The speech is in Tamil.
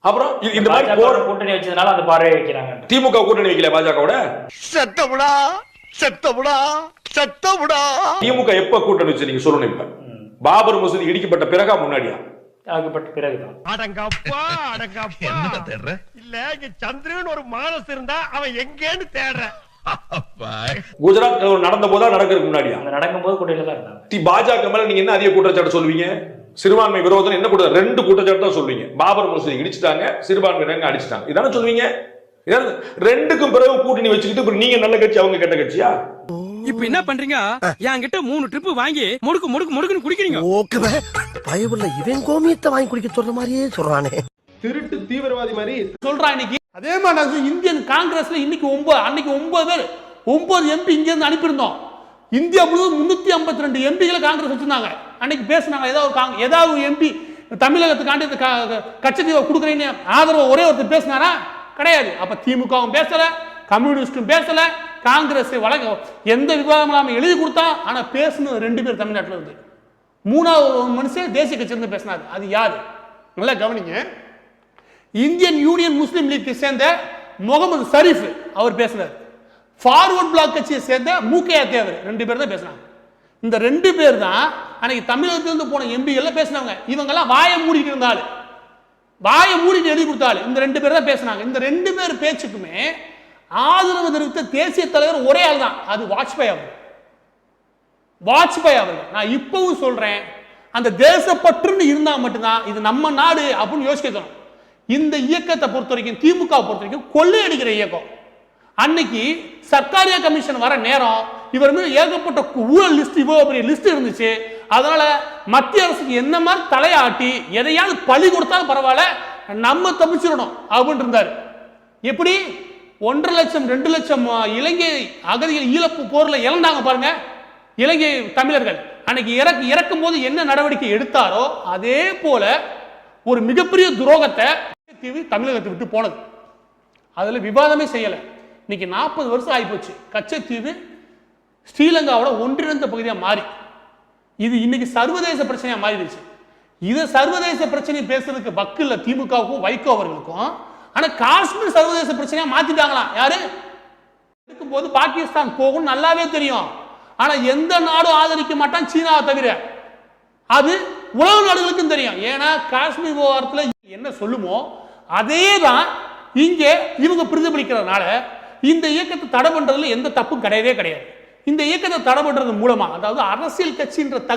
அப்புறம் இந்த மாதிரி கூட்டணி வச்சதுனால அந்த பார்வை வைக்கிறாங்க. திமுக கூட்டணி வைக்கல பாஜகவோட. செத்தமுடா செத்தமுடா செத்தமுடா. திமுக எப்ப கூட்டணி வச்சு நீங்க சொல்லணும். இப்ப பாபர் மசூதி இடிக்கப்பட்ட பிறகா முன்னாடியா? ஆகப்பட்ட பிறகுதான். அடங்கப்பா அடங்கப்பா. என்ன தேடுற? இல்ல இங்க சந்திரன் ஒரு மானஸ் இருந்தா அவன் எங்கேன்னு தேடுற. குஜராத் நடந்த போதா நடக்கிறதுக்கு முன்னாடியா? நடக்கும் போது கூட்டணியில தான் இருந்தாங்க. பாஜக மேல நீங்க என்ன அதிக குற்றச்சாட்டு சொல்வீங்க? சிறுபான்மை விரோதம் என்ன கூட 2 குற்றச்சாட்டு தான் சொல்வீங்க. பாபர் மசூதி இடிச்சிட்டாங்க, சிறுபான்மையினங்க அடிச்சிட்டாங்க, இதான சொல்வீங்க. 2க்கும் பிறகு கூட்டணி வச்சுக்கிட்டு நீங்க நல்ல கட்சி அவங்க கெட்ட கட்சியா? இப்ப என்ன பண்றீங்க? என்கிட்ட 3 ட்ரிப் வாங்கி முடுக்கு முடுக்கு முடுக்குன்னு குடிக்கிறீங்க. ஓகே பயவுள்ள இவன் கோமியத்தை வாங்கி குடிக்க சொல்ற மாதிரியே சொல்றானே. திருட்டு தீவிரவாதி மாதிரி சொல்றான் இன்னைக்கு. அதே மாதிரி இந்தியன் காங்கிரஸ்ல இன்னைக்கு 9 பேர் 9 எம்பி இங்க இருந்து அனுப்பியிருந்தோம். இந்தியா முழுவதும் 352 எம்பிகளை காங்கிரஸ் வச்சிருந்தாங்க. அன்னைக்கு பேசினாங்க ஏதாவது எம்பி தமிழகத்துக்காண்டி கச்சத்தீவை கொடுக்குறீங்க ஆதரவு ஒரே ஒருத்தர் பேசினாரா? கிடையாது. அப்ப திமுகவும் பேசல, கம்யூனிஸ்டும் பேசல, காங்கிரஸ் எந்த விவாதம் இல்லாம எழுதி கொடுத்தா. ஆனா பேசணும் 2 பேர் தமிழ்நாட்டில் இருந்து. 3வது மனுஷன் தேசிய கட்சி இருந்து பேசினாரு. அது யாரு? நல்லா கவனிங்க. இந்தியன் யூனியன் முஸ்லீம் லீக் சேர்ந்த முகமது ஷரீஃப் அவர் பேசினார். ஃபார்வர்ட் பிளாக் கட்சியை சேர்ந்த மூக்கையா தேவர் 2 பேர் தான் பேசினாங்க. இந்த 2 பேர் தான் அன்னைக்கு தமிழகத்திலிருந்து போன எம்பிகள் பேசினவங்க. இவங்கெல்லாம் வாயை மூடிட்டு இருந்தாலும் வாயை மூடிட்டு எழுதி கொடுத்தாலும் இந்த 2 பேர் தான் பேசினாங்க. இந்த 2 பேர் பேச்சுக்குமே ஆதரவு தெரிவித்த தேசிய தலைவர் ஒரே ஆள் தான். அது வாஜ்பாய் அவர்கள். நான் இப்பவும் சொல்றேன், அந்த தேசப்பற்றுன்னு இருந்தா மட்டும்தான் இது நம்ம நாடு அப்படின்னு யோசிக்கணும். இந்த இயக்கத்தை பொறுத்த வரைக்கும், திமுக பொறுத்த வரைக்கும் கொள்ளையடிக்கிற இயக்கம். அன்னைக்கு சர்க்காரியா கமிஷன் வர நேரம் இவர் மீது ஏகப்பட்ட ஊழல் லிஸ்ட், இவ்வளவு பெரிய லிஸ்ட் இருந்துச்சு. அதனால மத்திய அரசுக்கு என்ன மாதிரி தலையாட்டி எதையாவது பழி கொடுத்தாலும் பரவாயில்ல, நம்ம தப்பிச்சிடணும் அப்படின்னு இருந்தார். எப்படி 1.5 லட்சம் 2 லட்சம் இலங்கை அகதிகள் ஈழப்பு போர்ல இறந்தாங்க பாருங்க இலங்கை தமிழர்கள். அன்னைக்கு இறக்கும் போது என்ன நடவடிக்கை எடுத்தாரோ அதே போல ஒரு மிகப்பெரிய துரோகத்தை தமிழகத்தை விட்டு போனது. அதுல விவாதமே செய்யல. இன்னைக்கு 40 வருஷம் ஆகிப்போச்சு. கச்சத்தீவு ஸ்ரீலங்காவோட ஒன்றிணைந்த பகுதியா மாறி இது இன்னைக்கு சர்வதேச பிரச்சனையா மாறிடுச்சு. இது சர்வதேச பிரச்சனை பேசுறதுக்கு வக்கில்ல திமுகவுக்கும் வைகோ அவர்களுக்கும். ஆனா காஷ்மீர் சர்வதேச பிரச்சனையா மாத்திட்டாங்களாம். யாரு இருக்கும் போது பாகிஸ்தான் போகும் நல்லாவே தெரியும். ஆனா எந்த நாடும் ஆதரிக்க மாட்டான் சீனாவை தவிர. அது உலக நாடுகளுக்கும் தெரியும். ஏன்னா காஷ்மீர் விவகாரத்தில் என்ன சொல்லுமோ அதே தான் இங்கே இவங்க பிரதிபலிக்கிறதுனால இந்த இயக்கத்தை தடை பண்றதுல எந்த தப்பும் கிடையவே கிடையாது. இந்த இயக்கத்தை தடை பண்றது மூலமா, அதாவது அரசியல் கட்சின்ற